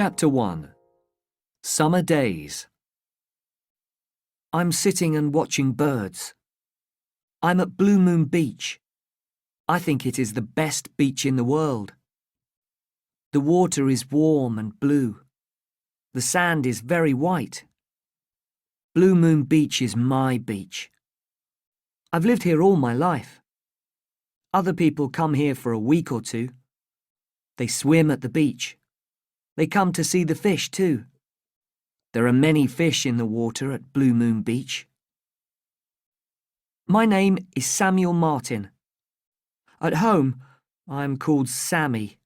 Chapter 1. Summer Days. I'm sitting and watching birds. I'm at Blue Moon Beach. I think it is the best beach in the world. The water is warm and blue. The sand is very white. Blue Moon Beach is my beach. I've lived here all my life. Other people come here for a week or two. They swim at the beach. They come to see the fish too. There are many fish in the water at Blue Moon Beach. My name is Samuel Martin. At home, I am called Sammy.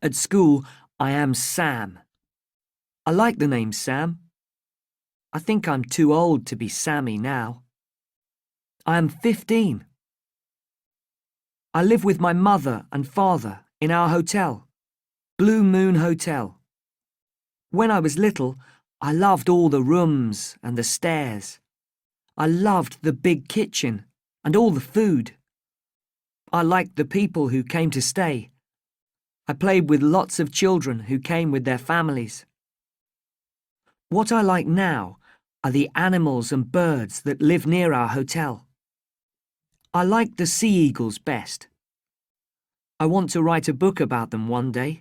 At school, I am Sam. I like the name Sam. I think I'm too old to be Sammy now. I am 15. I live with my mother and father in our hotel, Blue Moon Hotel. When I was little, I loved all the rooms and the stairs. I loved the big kitchen and all the food. I liked the people who came to stay. I played with lots of children who came with their families. What I like now are the animals and birds that live near our hotel. I like the sea eagles best. I want to write a book about them one day.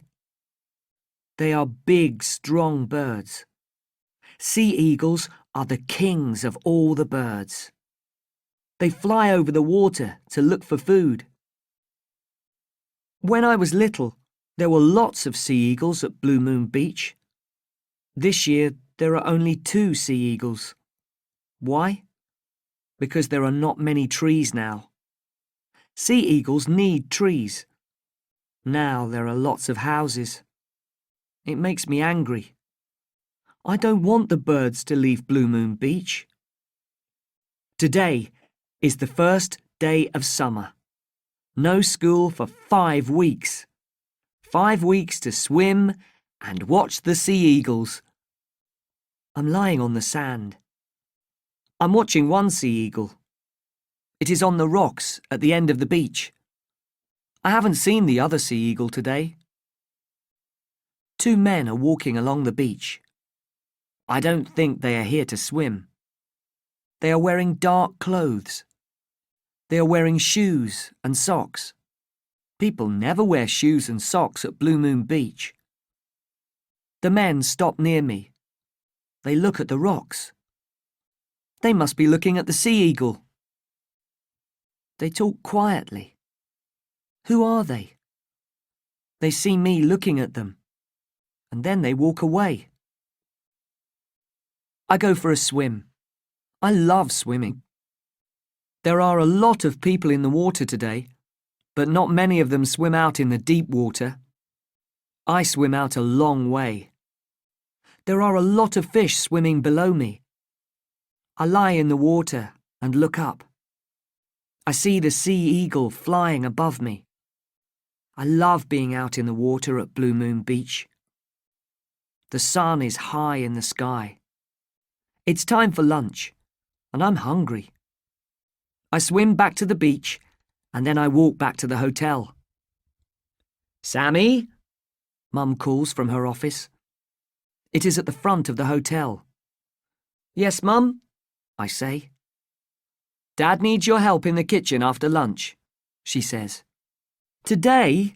They are big, strong birds. Sea eagles are the kings of all the birds. They fly over the water to look for food. When I was little, there were lots of sea eagles at Blue Moon Beach. This year, there are only 2 sea eagles. Why? Because there are not many trees now. Sea eagles need trees. Now there are lots of houses. It makes me angry. I don't want the birds to leave Blue Moon Beach. Today is the first day of summer. No school for 5 weeks. 5 weeks to swim and watch the sea eagles. I'm lying on the sand. I'm watching one sea eagle. It is on the rocks at the end of the beach. I haven't seen the other sea eagle today. 2 men are walking along the beach. I don't think they are here to swim. They are wearing dark clothes. They are wearing shoes and socks. People never wear shoes and socks at Blue Moon Beach. The men stop near me. They look at the rocks. They must be looking at the sea eagle. They talk quietly. Who are they? They see me looking at them, and then they walk away. I go for a swim. I love swimming. There are a lot of people in the water today, but not many of them swim out in the deep water. I swim out a long way. There are a lot of fish swimming below me. I lie in the water and look up. I see the sea eagle flying above me. I love being out in the water at Blue Moon Beach. The sun is high in the sky. It's time for lunch, and I'm hungry. I swim back to the beach, and then I walk back to the hotel. Sammy? Mum calls from her office. It is at the front of the hotel. Yes, Mum, I say. Dad needs your help in the kitchen after lunch, she says. Today?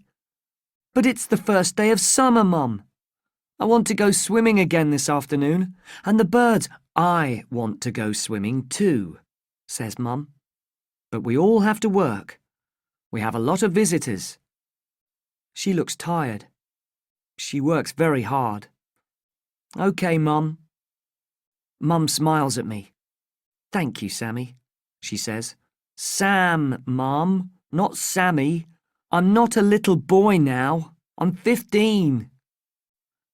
But it's the first day of summer, Mum. I want to go swimming again this afternoon, and the birds. I want to go swimming too, says Mum. But we all have to work. We have a lot of visitors. She looks tired. She works very hard. OK, Mum. Mum smiles at me. Thank you, Sammy, she says. Sam, Mum, not Sammy. I'm not a little boy now. I'm 15.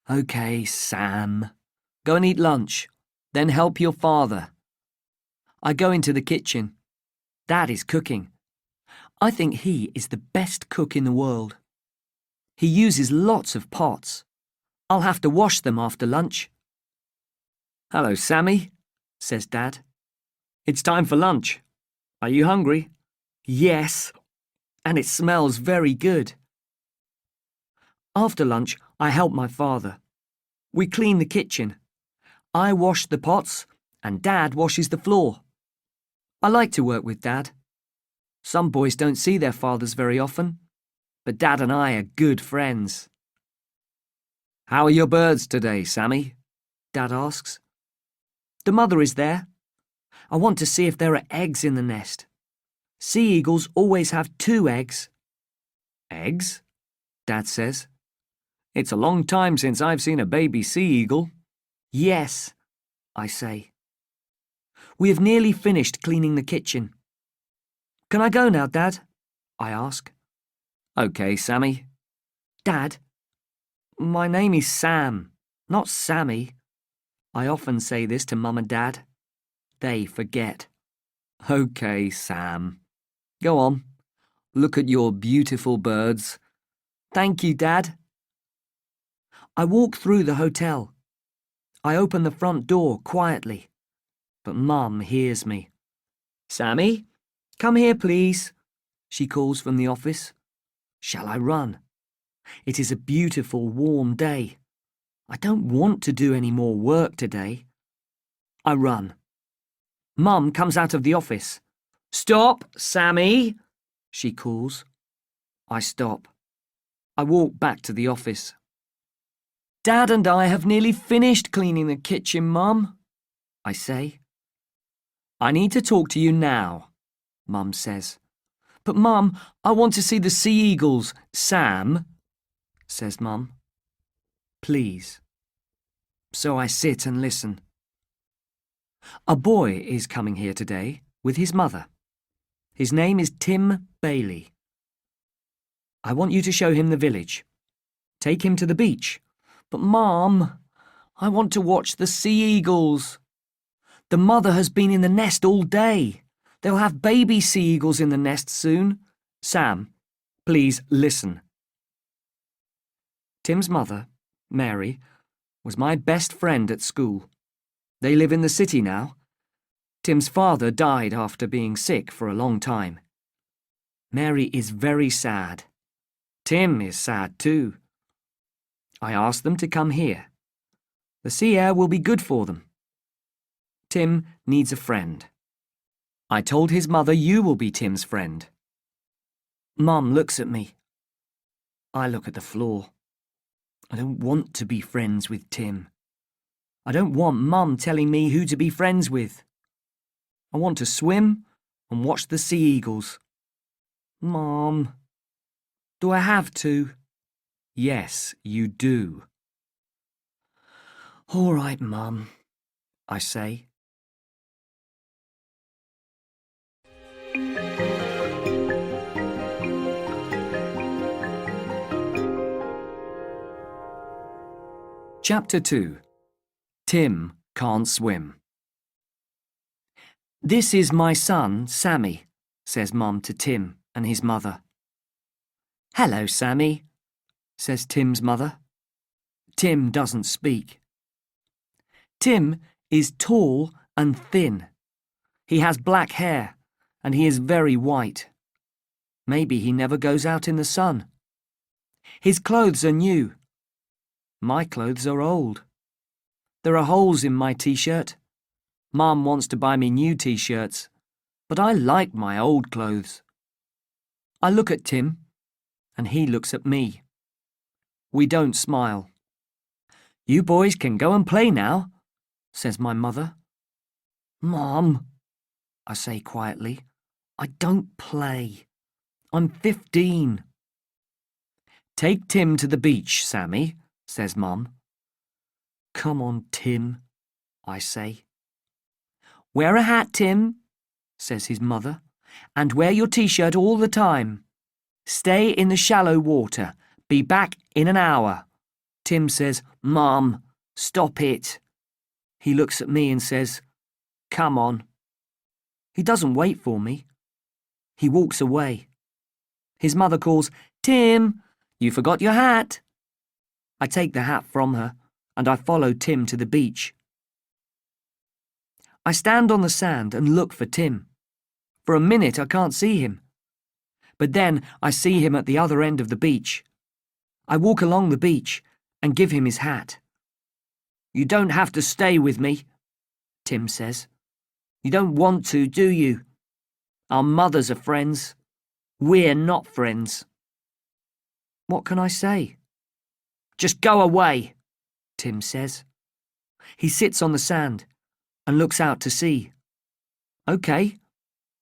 OK, Sam. Go and eat lunch. Then help your father. I go into the kitchen. Dad is cooking. I think he is the best cook in the world. He uses lots of pots. I'll have to wash them after lunch. Hello, Sammy, says Dad. It's time for lunch. Are you hungry? Yes, and it smells very good. After lunch, I help my father. We clean the kitchen. I wash the pots and Dad washes the floor. I like to work with Dad. Some boys don't see their fathers very often, but Dad and I are good friends. How are your birds today, Sammy? Dad asks. The mother is there. I want to see if there are eggs in the nest. Sea eagles always have 2 eggs. Eggs? Dad says. It's a long time since I've seen a baby sea eagle. Yes, I say. We have nearly finished cleaning the kitchen. Can I go now, Dad? I ask. Okay, Sammy. Dad, my name is Sam, not Sammy. I often say this to Mum and Dad. They forget. Okay, Sam. Go on. Look at your beautiful birds. Thank you, Dad. I walk through the hotel. I open the front door quietly, but Mum hears me. Sammy, come here, please, she calls from the office. Shall I run? It is a beautiful, warm day. I don't want to do any more work today. I run. Mum comes out of the office. Stop, Sammy, she calls. I stop. I walk back to the office. Dad and I have nearly finished cleaning the kitchen, Mum, I say. I need to talk to you now, Mum says. But Mum, I want to see the sea eagles. Sam, says Mum. Please. So I sit and listen. A boy is coming here today with his mother. His name is Tim Bailey. I want you to show him the village. Take him to the beach. But Mum, I want to watch the sea eagles. The mother has been in the nest all day. They'll have baby sea eagles in the nest soon. Sam, please listen. Tim's mother, Mary, was my best friend at school. They live in the city now. Tim's father died after being sick for a long time. Mary is very sad. Tim is sad too. I asked them to come here. The sea air will be good for them. Tim needs a friend. I told his mother you will be Tim's friend. Mum looks at me. I look at the floor. I don't want to be friends with Tim. I don't want Mum telling me who to be friends with. I want to swim and watch the sea eagles. Mum, do I have to? Yes, you do. All right, Mum, I say. Chapter 2. Tim Can't Swim. This is my son, Sammy, says Mum to Tim and his mother. Hello, Sammy, says Tim's mother. Tim doesn't speak. Tim is tall and thin. He has black hair and he is very white. Maybe he never goes out in the sun. His clothes are new. My clothes are old. There are holes in my t-shirt. Mum wants to buy me new t-shirts, but I like my old clothes. I look at Tim, and he looks at me. We don't smile. You boys can go and play now, says my mother. Mum, I say quietly, I don't play. I'm 15. Take Tim to the beach, Sammy, says Mum. Come on, Tim, I say. Wear a hat, Tim, says his mother, and wear your t-shirt all the time. Stay in the shallow water. Be back in an hour. Tim says, Mum, stop it. He looks at me and says, Come on. He doesn't wait for me. He walks away. His mother calls, Tim, you forgot your hat. I take the hat from her and I follow Tim to the beach. I stand on the sand and look for Tim. For a minute I can't see him. But then I see him at the other end of the beach. I walk along the beach and give him his hat. You don't have to stay with me, Tim says. You don't want to, do you? Our mothers are friends. We're not friends. What can I say? Just go away, Tim says. He sits on the sand and looks out to sea. Okay,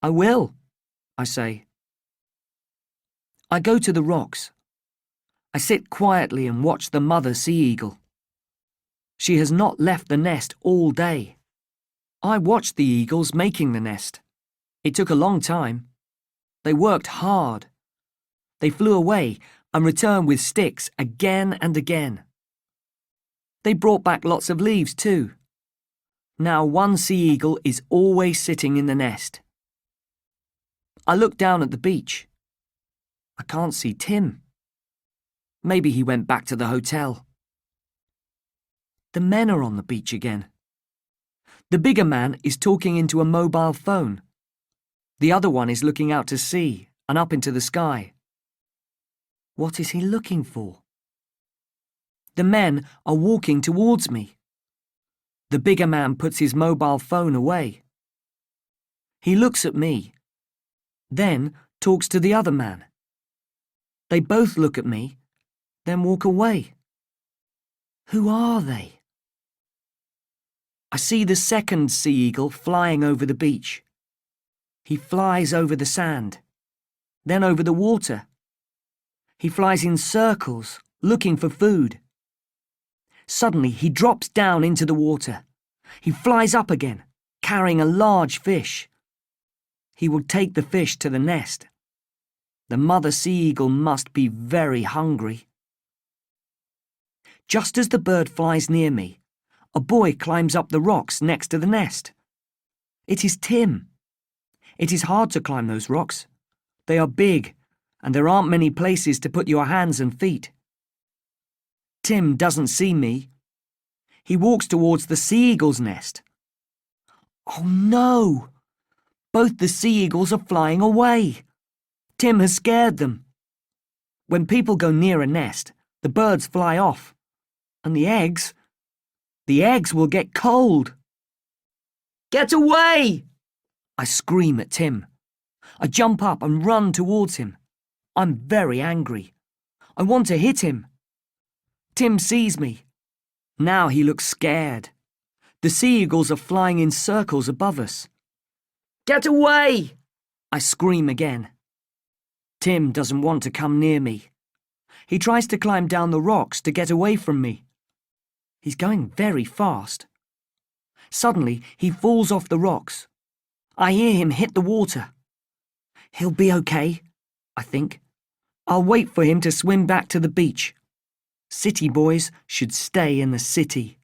I will, I say. I go to the rocks. I sit quietly and watch the mother sea eagle. She has not left the nest all day. I watched the eagles making the nest. It took a long time. They worked hard. They flew away and returned with sticks again and again. They brought back lots of leaves too. Now one sea eagle is always sitting in the nest. I look down at the beach. I can't see Tim. Maybe he went back to the hotel. The men are on the beach again. The bigger man is talking into a mobile phone. The other one is looking out to sea and up into the sky. What is he looking for? The men are walking towards me. The bigger man puts his mobile phone away. He looks at me, then talks to the other man. They both look at me, then walk away. Who are they? I see the second sea eagle flying over the beach. He flies over the sand, then over the water. He flies in circles, looking for food. Suddenly, he drops down into the water. He flies up again, carrying a large fish. He will take the fish to the nest. The mother sea eagle must be very hungry. Just as the bird flies near me, a boy climbs up the rocks next to the nest. It is Tim. It is hard to climb those rocks. They are big, and there aren't many places to put your hands and feet. Tim doesn't see me. He walks towards the sea eagle's nest. Oh no! Both the sea eagles are flying away. Tim has scared them. When people go near a nest, the birds fly off. And the eggs will get cold. Get away! I scream at Tim. I jump up and run towards him. I'm very angry. I want to hit him. Tim sees me. Now he looks scared. The sea eagles are flying in circles above us. Get away! I scream again. Tim doesn't want to come near me. He tries to climb down the rocks to get away from me. He's going very fast. Suddenly, he falls off the rocks. I hear him hit the water. He'll be okay, I think. I'll wait for him to swim back to the beach. City boys should stay in the city.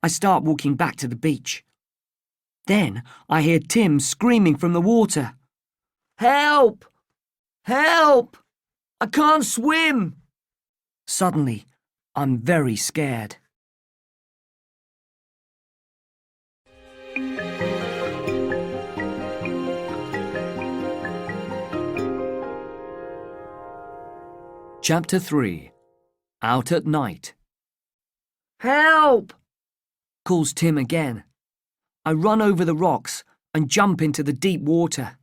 I start walking back to the beach. Then I hear Tim screaming from the water. Help! Help! I can't swim! Suddenly, I'm very scared. Chapter 3. Out at Night. Help! Calls Tim again. I run over the rocks and jump into the deep water.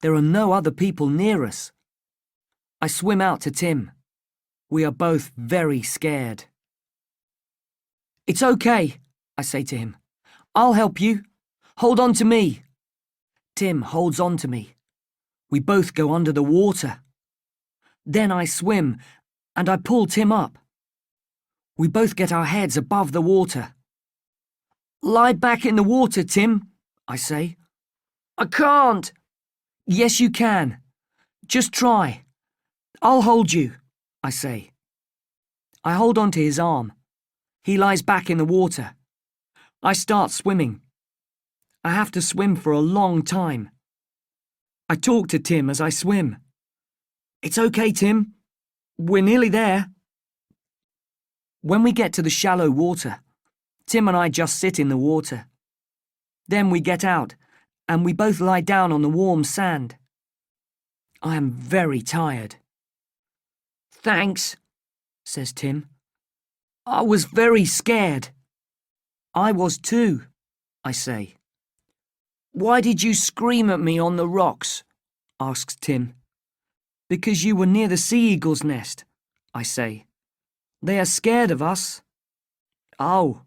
There are no other people near us. I swim out to Tim. We are both very scared. It's okay, I say to him. I'll help you. Hold on to me. Tim holds on to me. We both go under the water. Then I swim and I pull Tim up. We both get our heads above the water. Lie back in the water, Tim, I say. I can't. Yes, you can. Just try. I'll hold you, I say. I hold on to his arm. He lies back in the water. I start swimming. I have to swim for a long time. I talk to Tim as I swim. It's okay, Tim. We're nearly there. When we get to the shallow water, Tim and I just sit in the water. Then we get out and we both lie down on the warm sand. I am very tired. Thanks, says Tim. I was very scared. I was too, I say. Why did you scream at me on the rocks? Asks Tim. Because you were near the sea eagle's nest, I say. They are scared of us. Oh,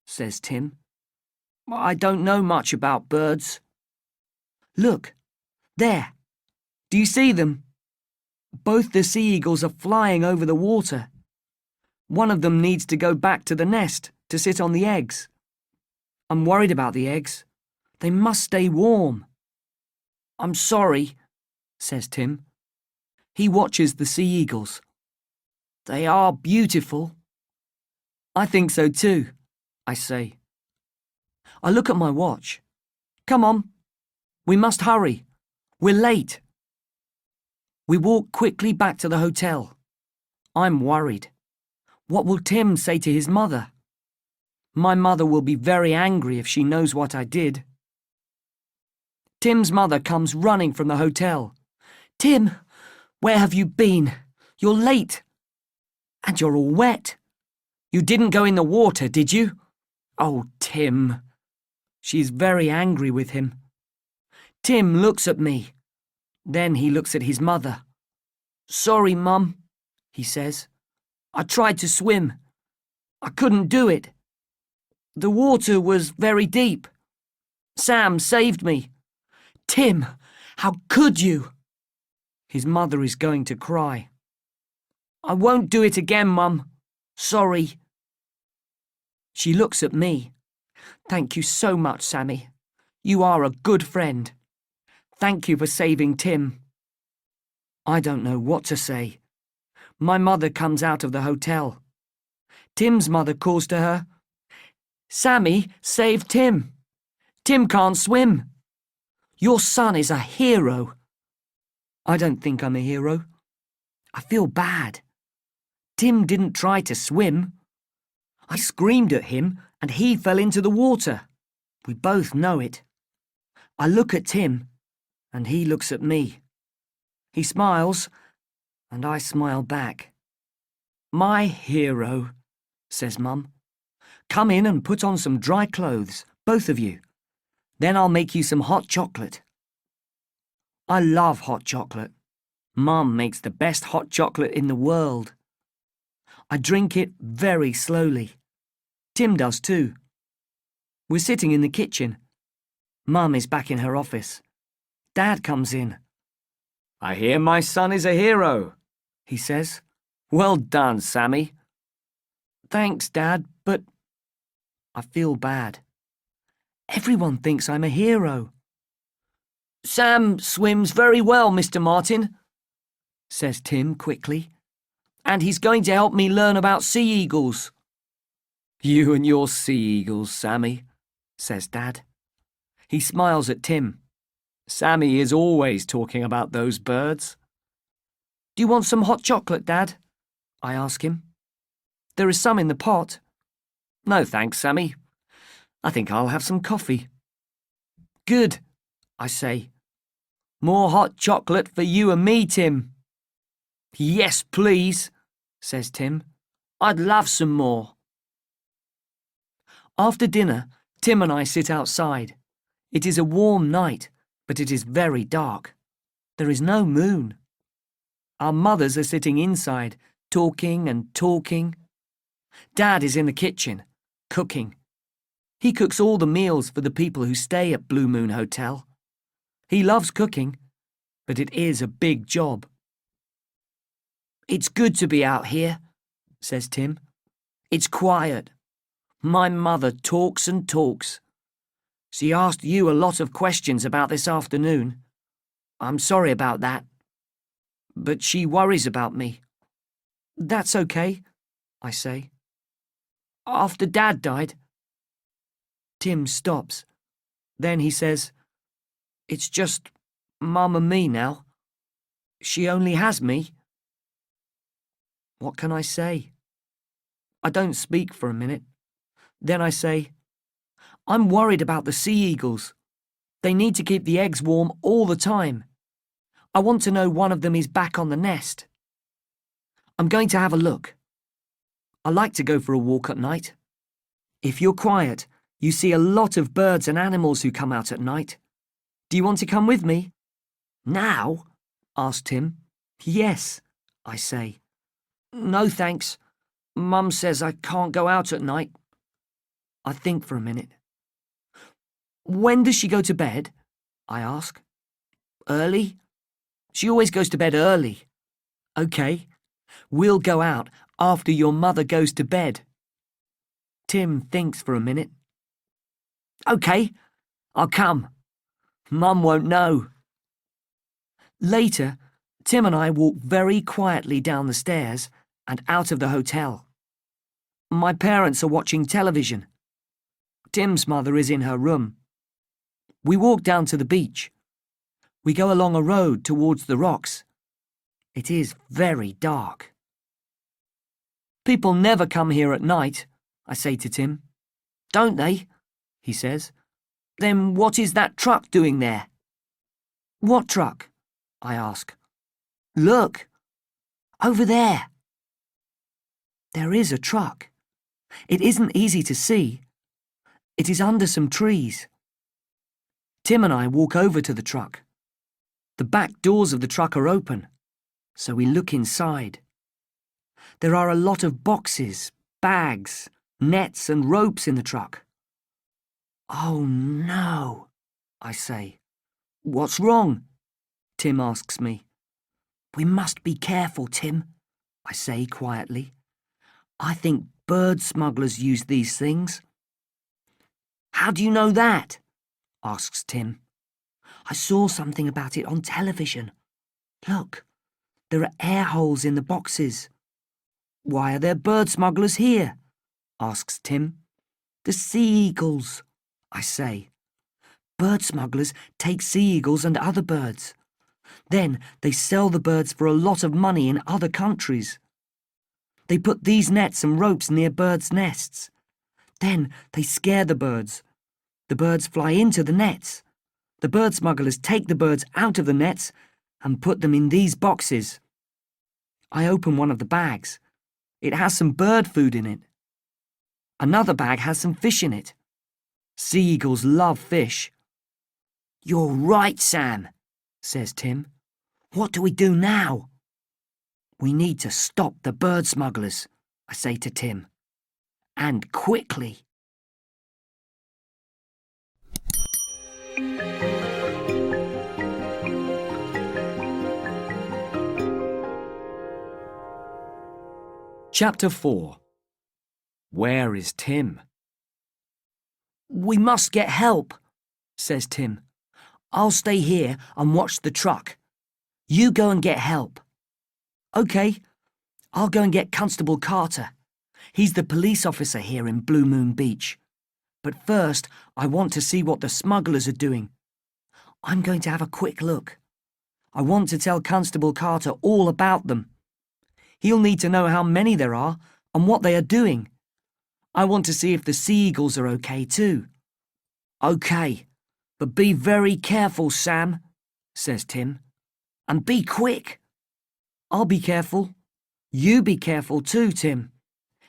says Tim. I don't know much about birds. Look, there. Do you see them? Both the sea eagles are flying over the water. One of them needs to go back to the nest to sit on the eggs. I'm worried about the eggs. They must stay warm. I'm sorry, says Tim. He watches the sea eagles. They are beautiful. I think so too, I say. I look at my watch. Come on, we must hurry. We're late. We walk quickly back to the hotel. I'm worried. What will Tim say to his mother? My mother will be very angry if she knows what I did. Tim's mother comes running from the hotel. Tim, where have you been? You're late. And you're all wet. You didn't go in the water, did you? Oh, Tim. She's very angry with him. Tim looks at me. Then he looks at his mother. Sorry, Mum, he says. I tried to swim. I couldn't do it. The water was very deep. Sam saved me. Tim, how could you? His mother is going to cry. I won't do it again, Mum. Sorry. She looks at me. Thank you so much, Sammy. You are a good friend. Thank you for saving Tim. I don't know what to say. My mother comes out of the hotel. Tim's mother calls to her. Sammy saved Tim. Tim can't swim. Your son is a hero. I don't think I'm a hero. I feel bad. Tim didn't try to swim. I screamed at him and he fell into the water. We both know it. I look at Tim and he looks at me. He smiles and I smile back. My hero, says Mum. Come in and put on some dry clothes, both of you. Then I'll make you some hot chocolate. I love hot chocolate. Mum makes the best hot chocolate in the world. I drink it very slowly. Tim does too. We're sitting in the kitchen. Mum is back in her office. Dad comes in. I hear my son is a hero, he says. Well done, Sammy. Thanks, Dad, but I feel bad. Everyone thinks I'm a hero. Sam swims very well, Mr. Martin, says Tim quickly. And he's going to help me learn about sea eagles. You and your sea eagles, Sammy, says Dad. He smiles at Tim. Sammy is always talking about those birds. Do you want some hot chocolate, Dad? I ask him. There is some in the pot. No thanks, Sammy. I think I'll have some coffee. Good, I say. More hot chocolate for you and me, Tim. Yes, please, says Tim. I'd love some more. After dinner, Tim and I sit outside. It is a warm night, but it is very dark. There is no moon. Our mothers are sitting inside, talking and talking. Dad is in the kitchen, cooking. He cooks all the meals for the people who stay at Blue Moon Hotel. He loves cooking, but it is a big job. It's good to be out here, says Tim. It's quiet. My mother talks and talks. She asked you a lot of questions about this afternoon. I'm sorry about that. But she worries about me. That's okay, I say. After Dad died. Tim stops. Then he says, It's just Mum and me now. She only has me. What can I say? I don't speak for a minute. Then I say, I'm worried about the sea eagles. They need to keep the eggs warm all the time. I want to know one of them is back on the nest. I'm going to have a look. I like to go for a walk at night. If you're quiet, you see a lot of birds and animals who come out at night. Do you want to come with me?" "Now?" asked Tim. "Yes," I say. "No, thanks. Mum says I can't go out at night." I think for a minute. "When does she go to bed?" I ask. "Early. She always goes to bed early." "OK. We'll go out after your mother goes to bed." Tim thinks for a minute. "OK, I'll come. Mum won't know." Later, Tim and I walk very quietly down the stairs and out of the hotel. My parents are watching television. Tim's mother is in her room. We walk down to the beach. We go along a road towards the rocks. It is very dark. "People never come here at night," I say to Tim. "Don't they?" he says. "Then what is that truck doing there?" "What truck?" I ask. "Look, over there." There is a truck. It isn't easy to see. It is under some trees. Tim and I walk over to the truck. The back doors of the truck are open, so we look inside. There are a lot of boxes, bags, nets and ropes in the truck. "Oh no," I say. "What's wrong?" Tim asks me. "We must be careful, Tim," I say quietly. "I think bird smugglers use these things." "How do you know that?" asks Tim. "I saw something about it on television. Look, there are air holes in the boxes." "Why are there bird smugglers here?" asks Tim. "The sea eagles," I say. "Bird smugglers take sea eagles and other birds. Then they sell the birds for a lot of money in other countries. They put these nets and ropes near birds' nests. Then they scare the birds. The birds fly into the nets. The bird smugglers take the birds out of the nets and put them in these boxes." I open one of the bags. It has some bird food in it. Another bag has some fish in it. Sea eagles love fish. "You're right, Sam," says Tim. "What do we do now?" "We need to stop the bird smugglers," I say to Tim. "And quickly." Chapter 4. Where is Tim? "We must get help," says Tim. "I'll stay here and watch the truck. You go and get help." "OK, I'll go and get Constable Carter. He's the police officer here in Blue Moon Beach. But first, I want to see what the smugglers are doing. I'm going to have a quick look. I want to tell Constable Carter all about them. He'll need to know how many there are and what they are doing. I want to see if the sea eagles are OK too." "OK, but be very careful, Sam," says Tim. "And be quick." "I'll be careful. You be careful too, Tim.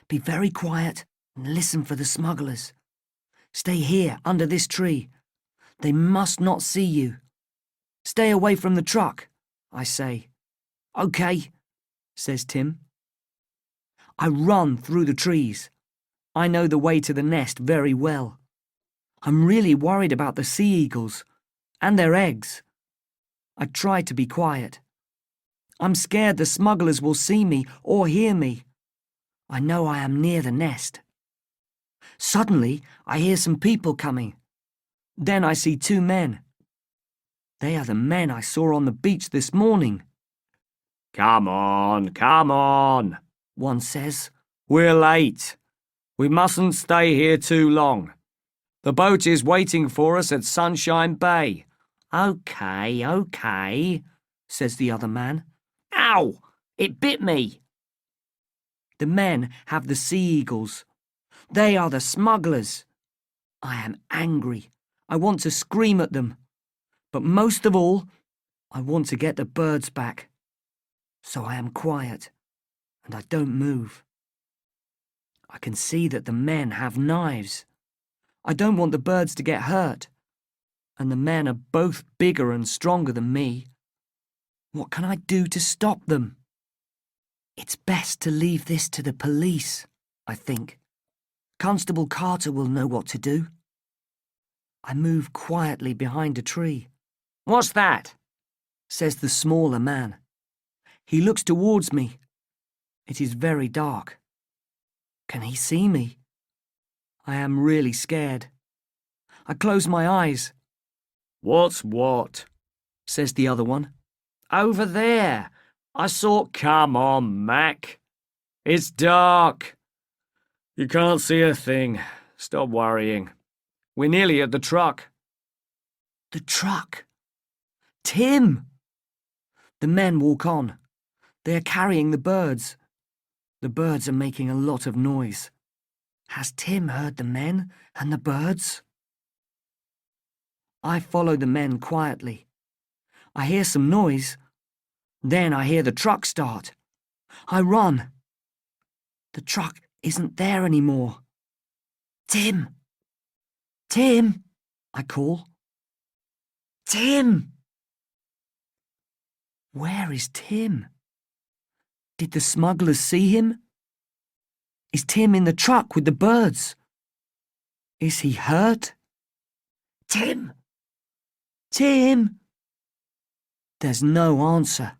Be very quiet and listen for the smugglers. Stay here under this tree. They must not see you. Stay away from the truck," I say. "OK," says Tim. I run through the trees. I know the way to the nest very well. I'm really worried about the sea eagles and their eggs. I try to be quiet. I'm scared the smugglers will see me or hear me. I know I am near the nest. Suddenly, I hear some people coming. Then I see two men. They are the men I saw on the beach this morning. Come on, one says. "We're late. We mustn't stay here too long. The boat is waiting for us at Sunshine Bay." OK, says the other man. "Ow! It bit me." The men have the sea eagles. They are the smugglers. I am angry. I want to scream at them. But most of all, I want to get the birds back. So I am quiet, and I don't move. I can see that the men have knives. I don't want the birds to get hurt. And the men are both bigger and stronger than me. What can I do to stop them? It's best to leave this to the police, I think. Constable Carter will know what to do. I move quietly behind a tree. "What's that?" says the smaller man. He looks towards me. It is very dark. Can he see me? I am really scared. I close my eyes. "What's what?" says the other one. "Over there. I saw—" "Come on, Mac. It's dark. You can't see a thing. Stop worrying. We're nearly at the truck." The truck. Tim! The men walk on. They are carrying the birds. The birds are making a lot of noise. Has Tim heard the men and the birds? I follow the men quietly. I hear some noise. Then I hear the truck start. I run. The truck isn't there anymore. "Tim! Tim!" I call. "Tim!" Where is Tim? Did the smugglers see him? Is Tim in the truck with the birds? Is he hurt? "Tim! Tim!" There's no answer.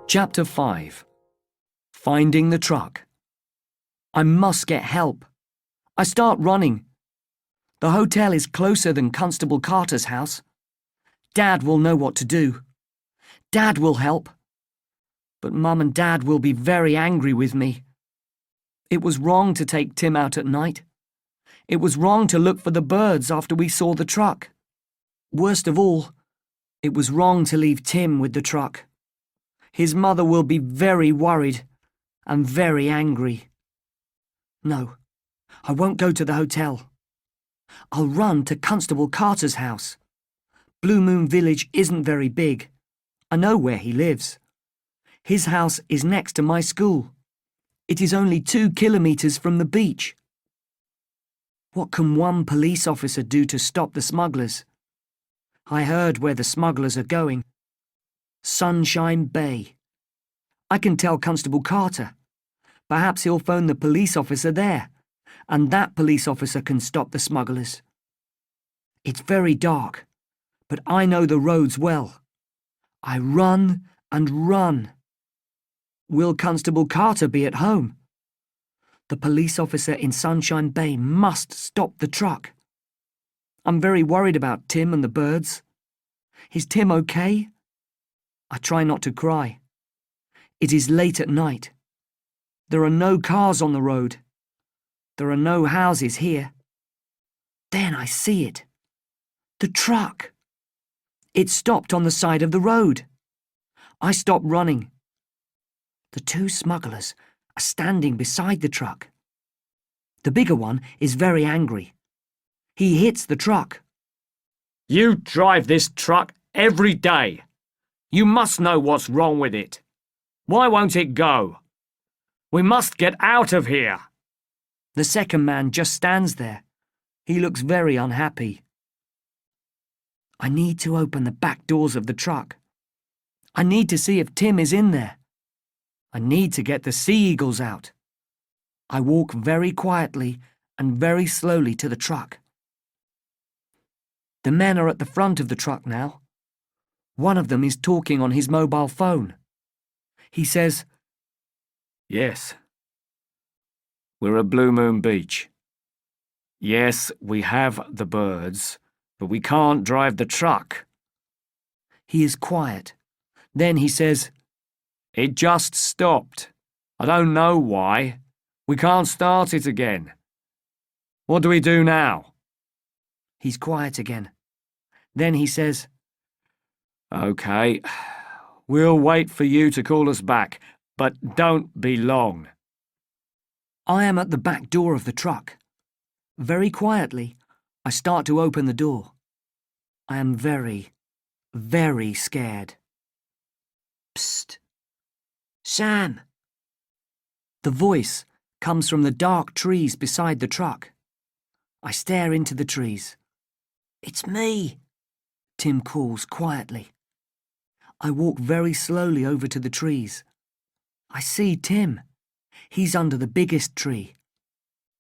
Chapter 5. Finding the truck. I must get help. I start running. The hotel is closer than Constable Carter's house. Dad will know what to do. Dad will help. But Mum and Dad will be very angry with me. It was wrong to take Tim out at night. It was wrong to look for the birds after we saw the truck. Worst of all, it was wrong to leave Tim with the truck. His mother will be very worried and very angry. No, I won't go to the hotel. I'll run to Constable Carter's house. Blue Moon Village isn't very big. I know where he lives. His house is next to my school. It is only 2 kilometers from the beach. What can one police officer do to stop the smugglers? I heard where the smugglers are going. Sunshine Bay. I can tell Constable Carter. Perhaps he'll phone the police officer there, and that police officer can stop the smugglers. It's very dark, but I know the roads well. I run and run. Will Constable Carter be at home? The police officer in Sunshine Bay must stop the truck. I'm very worried about Tim and the birds. Is Tim okay? I try not to cry. It is late at night. There are no cars on the road. There are no houses here. Then I see it. The truck. It stopped on the side of the road. I stop running. The 2 smugglers are standing beside the truck. The bigger one is very angry. He hits the truck. "You drive this truck every day. You must know what's wrong with it. Why won't it go? We must get out of here." The second man just stands there. He looks very unhappy. I need to open the back doors of the truck. I need to see if Tim is in there. I need to get the sea eagles out. I walk very quietly and very slowly to the truck. The men are at the front of the truck now. One of them is talking on his mobile phone. He says, "Yes, we're at Blue Moon Beach. Yes, we have the birds, but we can't drive the truck." He is quiet. Then he says, "It just stopped. I don't know why. We can't start it again. What do we do now?" He's quiet again. Then he says, "Okay, we'll wait for you to call us back, but don't be long." I am at the back door of the truck. Very quietly, I start to open the door. I am very, very scared. Psst. Sam! The voice comes from the dark trees beside the truck. I stare into the trees. It's me, Tim calls quietly. I walk very slowly over to the trees. I see Tim. He's under the biggest tree.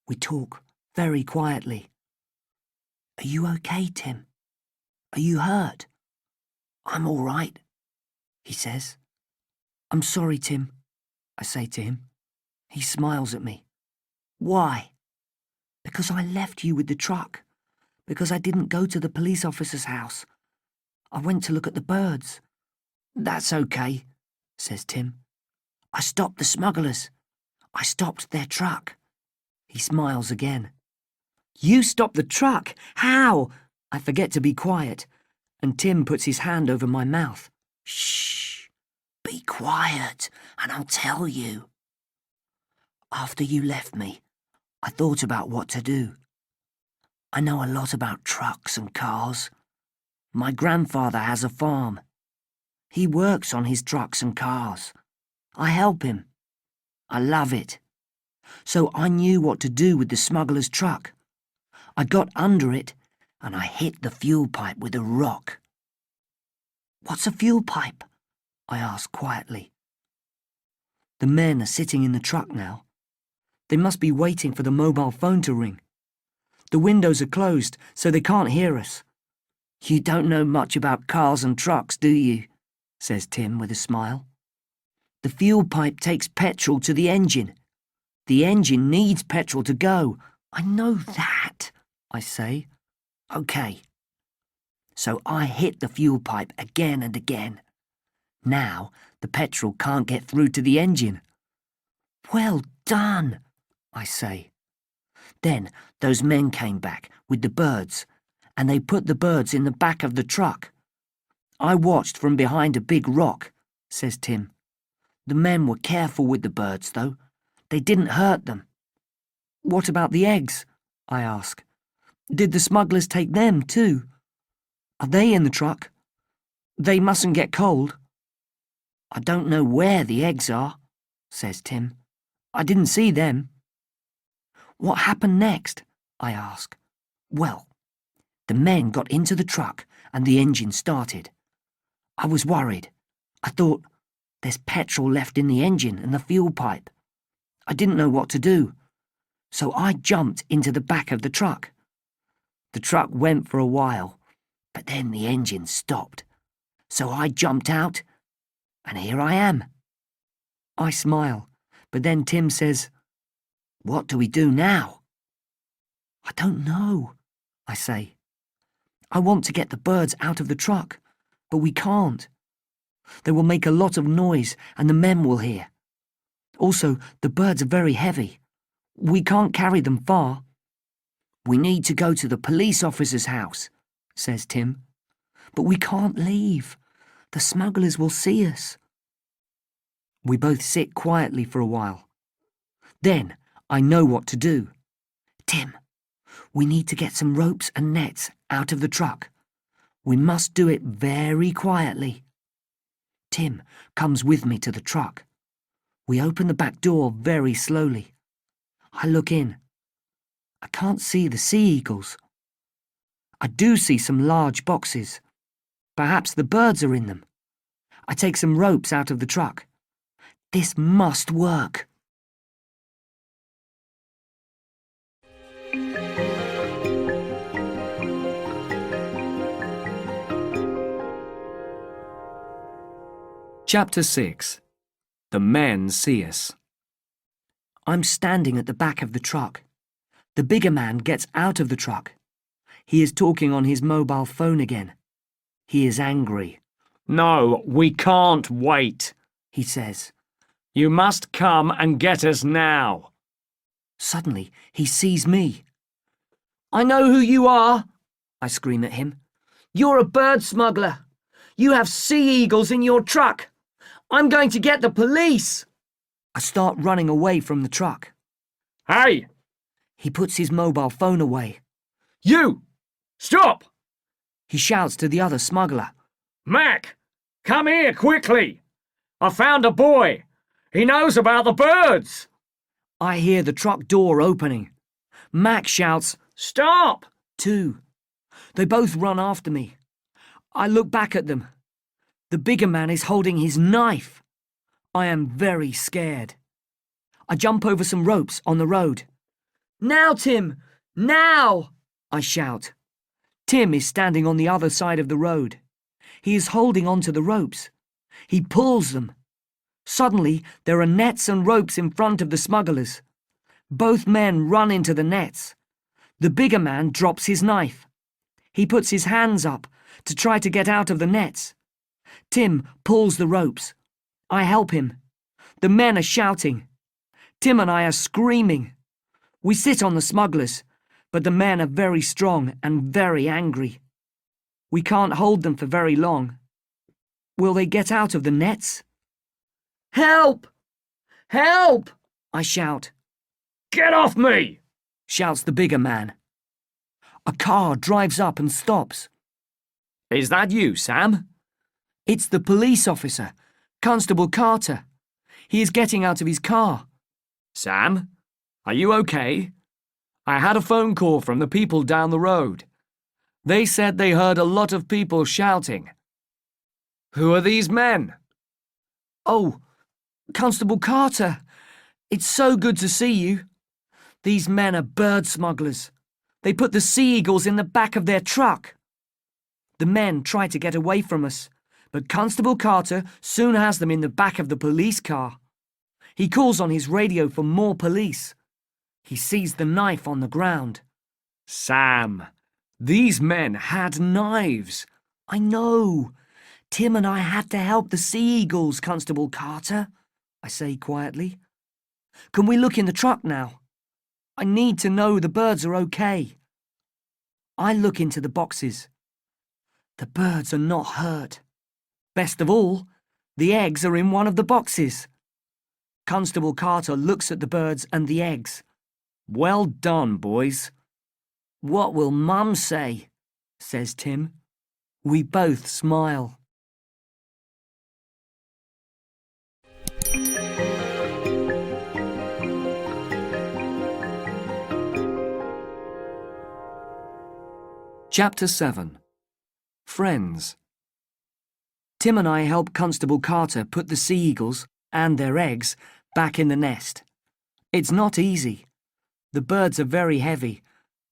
We talk very quietly. Are you okay, Tim? Are you hurt? I'm all right, he says. I'm sorry, Tim, I say to him. He smiles at me. Why? Because I left you with the truck. Because I didn't go to the police officer's house. I went to look at the birds. That's okay, says Tim. I stopped the smugglers. I stopped their truck. He smiles again. You stopped the truck? How? I forget to be quiet, and Tim puts his hand over my mouth. Shh, be quiet, and I'll tell you. After you left me, I thought about what to do. I know a lot about trucks and cars. My grandfather has a farm. He works on his trucks and cars. I help him. I love it. So I knew what to do with the smuggler's truck. I got under it and I hit the fuel pipe with a rock. What's a fuel pipe? I ask quietly. The men are sitting in the truck now. They must be waiting for the mobile phone to ring. The windows are closed, so they can't hear us. You don't know much about cars and trucks, do you? Says Tim with a smile. The fuel pipe takes petrol to the engine. The engine needs petrol to go. I know that, I say. Okay. So I hit the fuel pipe again and again. Now the petrol can't get through to the engine. Well done, I say. Then those men came back with the birds, and they put the birds in the back of the truck. I watched from behind a big rock, says Tim. The men were careful with the birds, though. They didn't hurt them. What about the eggs? I ask. Did the smugglers take them too? Are they in the truck? They mustn't get cold. I don't know where the eggs are, says Tim. I didn't see them. What happened next? I ask. Well, the men got into the truck and the engine started. I was worried. I thought, there's petrol left in the engine and the fuel pipe. I didn't know what to do, so I jumped into the back of the truck. The truck went for a while, but then the engine stopped. So I jumped out, and here I am. I smile, but then Tim says, What do we do now? I don't know, I say. I want to get the birds out of the truck, but we can't. They will make a lot of noise and the men will hear. Also, the birds are very heavy. We can't carry them far. We need to go to the police officer's house, says Tim. But we can't leave. The smugglers will see us. We both sit quietly for a while. Then I know what to do. Tim, we need to get some ropes and nets out of the truck. We must do it very quietly. Tim comes with me to the truck. We open the back door very slowly. I look in. I can't see the sea eagles. I do see some large boxes. Perhaps the birds are in them. I take some ropes out of the truck. This must work. Chapter 6. The men see us. I'm standing at the back of the truck. The bigger man gets out of the truck. He is talking on his mobile phone again. He is angry. No, we can't wait, he says. You must come and get us now. Suddenly, he sees me. I know who you are, I scream at him. You're a bird smuggler. You have sea eagles in your truck. I'm going to get the police. I start running away from the truck. Hey! He puts his mobile phone away. You! Stop! He shouts to the other smuggler. Mac, come here quickly. I found a boy. He knows about the birds. I hear the truck door opening. Mac shouts, Stop! too. They both run after me. I look back at them. The bigger man is holding his knife. I am very scared. I jump over some ropes on the road. Now, Tim! Now! I shout. Tim is standing on the other side of the road. He is holding onto the ropes. He pulls them. Suddenly, there are nets and ropes in front of the smugglers. Both men run into the nets. The bigger man drops his knife. He puts his hands up to try to get out of the nets. Tim pulls the ropes. I help him. The men are shouting. Tim and I are screaming. We sit on the smugglers, but the men are very strong and very angry. We can't hold them for very long. Will they get out of the nets? Help! Help! I shout. Get off me! Shouts the bigger man. A car drives up and stops. Is that you, Sam? It's the police officer, Constable Carter. He is getting out of his car. Sam, are you okay? I had a phone call from the people down the road. They said they heard a lot of people shouting. Who are these men? Oh, Constable Carter, it's so good to see you. These men are bird smugglers. They put the sea eagles in the back of their truck. The men try to get away from us, but Constable Carter soon has them in the back of the police car. He calls on his radio for more police. He sees the knife on the ground. Sam, these men had knives. I know. Tim and I had to help the sea eagles, Constable Carter, I say quietly. Can we look in the truck now? I need to know the birds are okay. I look into the boxes. The birds are not hurt. Best of all, the eggs are in one of the boxes. Constable Carter looks at the birds and the eggs. Well done, boys. What will Mum say? Says Tim. We both smile. Chapter 7. Friends. Tim and I help Constable Carter put the sea eagles and their eggs back in the nest. It's not easy. The birds are very heavy,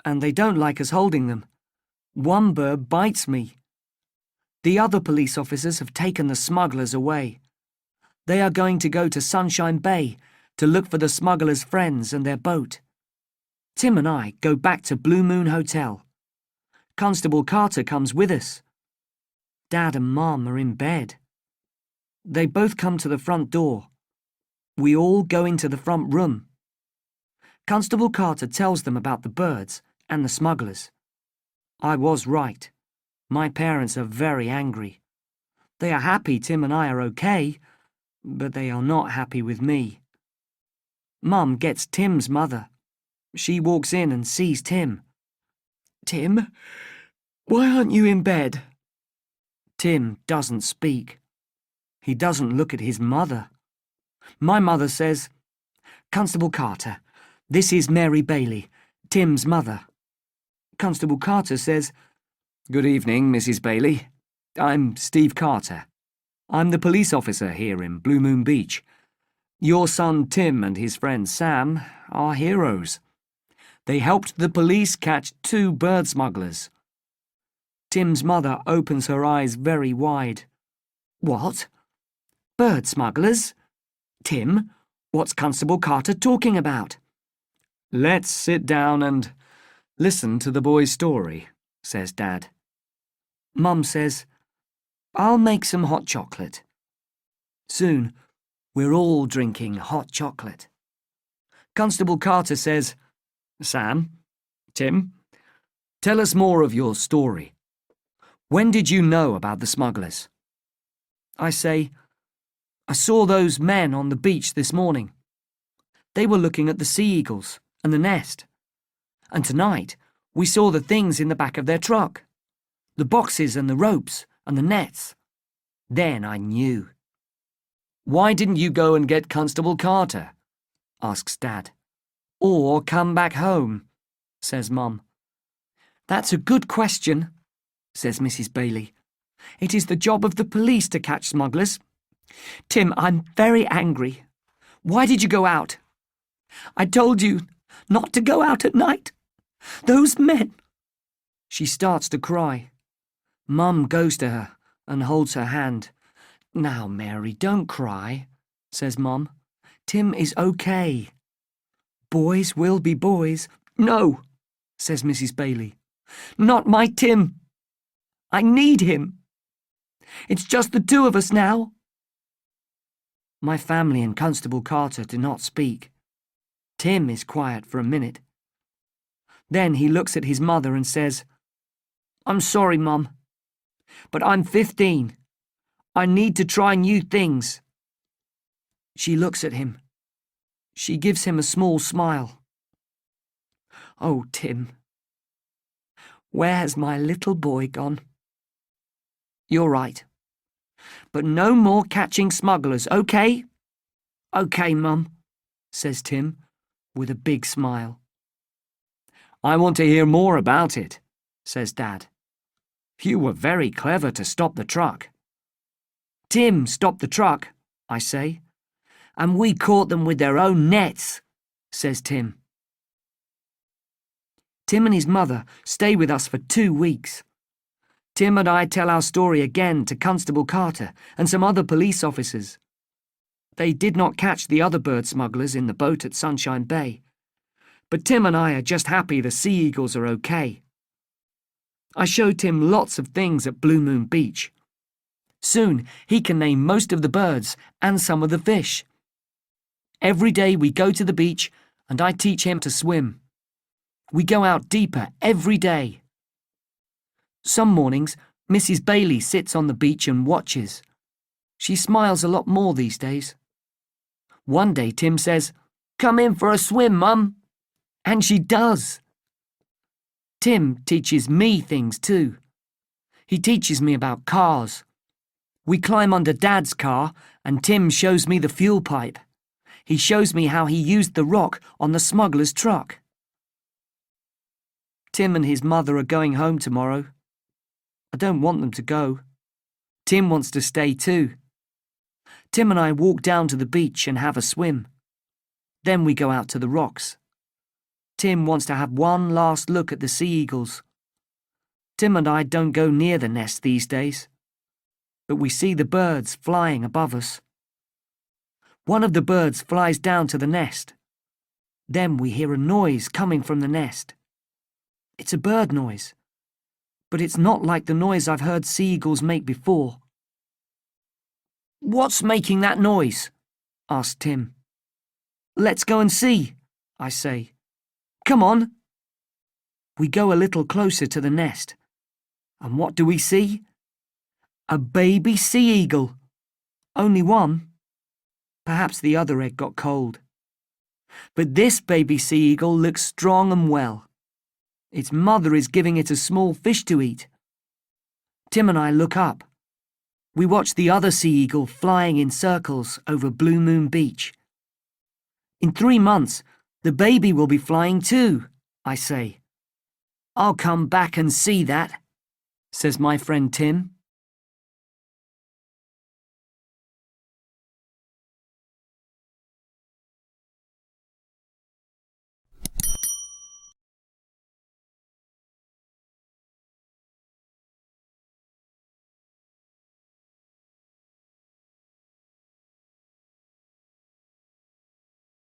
and they don't like us holding them. One bird bites me. The other police officers have taken the smugglers away. They are going to go to Sunshine Bay to look for the smugglers' friends and their boat. Tim and I go back to Blue Moon Hotel. Constable Carter comes with us. Dad and Mum are in bed. They both come to the front door. We all go into the front room. Constable Carter tells them about the birds and the smugglers. I was right. My parents are very angry. They are happy Tim and I are okay, but they are not happy with me. Mum gets Tim's mother. She walks in and sees Tim. Tim, why aren't you in bed? Tim doesn't speak. He doesn't look at his mother. My mother says, Constable Carter, this is Mary Bailey, Tim's mother. Constable Carter says, Good evening, Mrs. Bailey. I'm Steve Carter. I'm the police officer here in Blue Moon Beach. Your son Tim and his friend Sam are heroes. They helped the police catch 2 bird smugglers. Tim's mother opens her eyes very wide. What? Bird smugglers? Tim, what's Constable Carter talking about? Let's sit down and listen to the boy's story, says Dad. Mum says, I'll make some hot chocolate. Soon, we're all drinking hot chocolate. Constable Carter says, Sam, Tim, tell us more of your story. When did you know about the smugglers? I say, I saw those men on the beach this morning. They were looking at the sea eagles and the nest. And tonight, We saw the things in the back of their truck. The boxes and the ropes and the nets. Then I knew. Why didn't you go and get Constable Carter? Asks Dad. Or come back home, says Mum. That's a good question, says Mrs. Bailey. It is the job of the police to catch smugglers. Tim, I'm very angry. Why did you go out? I told you not to go out at night. Those men. She starts to cry. Mum goes to her and holds her hand. Now, Mary, don't cry, says Mum. Tim is okay. Boys will be boys. No, says Mrs. Bailey. Not my Tim. I need him. It's just the two of us now. My family and Constable Carter do not speak. Tim is quiet for a minute. Then he looks at his mother and says, I'm sorry, Mum, but I'm 15. I need to try new things. She looks at him. She gives him a small smile. Oh, Tim, where has my little boy gone? You're right. But no more catching smugglers, okay? Okay, Mum, says Tim, with a big smile. I want to hear more about it, says Dad. You were very clever to stop the truck. Tim stopped the truck, I say, and we caught them with their own nets, says Tim. Tim and his mother stay with us for 2 weeks. Tim and I tell our story again to Constable Carter and some other police officers. They did not catch the other bird smugglers in the boat at Sunshine Bay, but Tim and I are just happy the sea eagles are okay. I show Tim lots of things at Blue Moon Beach. Soon he can name most of the birds and some of the fish. Every day we go to the beach and I teach him to swim. We go out deeper every day. Some mornings, Mrs. Bailey sits on the beach and watches. She smiles a lot more these days. One day Tim says, "Come in for a swim, Mum." And she does. Tim teaches me things too. He teaches me about cars. We climb under Dad's car and Tim shows me the fuel pipe. He shows me how he used the rock on the smuggler's truck. Tim and his mother are going home tomorrow. I don't want them to go. Tim wants to stay too. Tim and I walk down to the beach and have a swim. Then we go out to the rocks. Tim wants to have one last look at the sea eagles. Tim and I don't go near the nest these days, but we see the birds flying above us. One of the birds flies down to the nest. Then we hear a noise coming from the nest. It's a bird noise, but it's not like the noise I've heard sea eagles make before. "What's making that noise?" asks Tim. "Let's go and see," I say. "Come on." We go a little closer to the nest. And what do we see? A baby sea eagle. Only one. Perhaps the other egg got cold. But this baby sea eagle looks strong and well. Its mother is giving it a small fish to eat. Tim and I look up. We watch the other sea eagle flying in circles over Blue Moon Beach. In 3 months, the baby will be flying too, I say. "I'll come back and see that," says my friend Tim.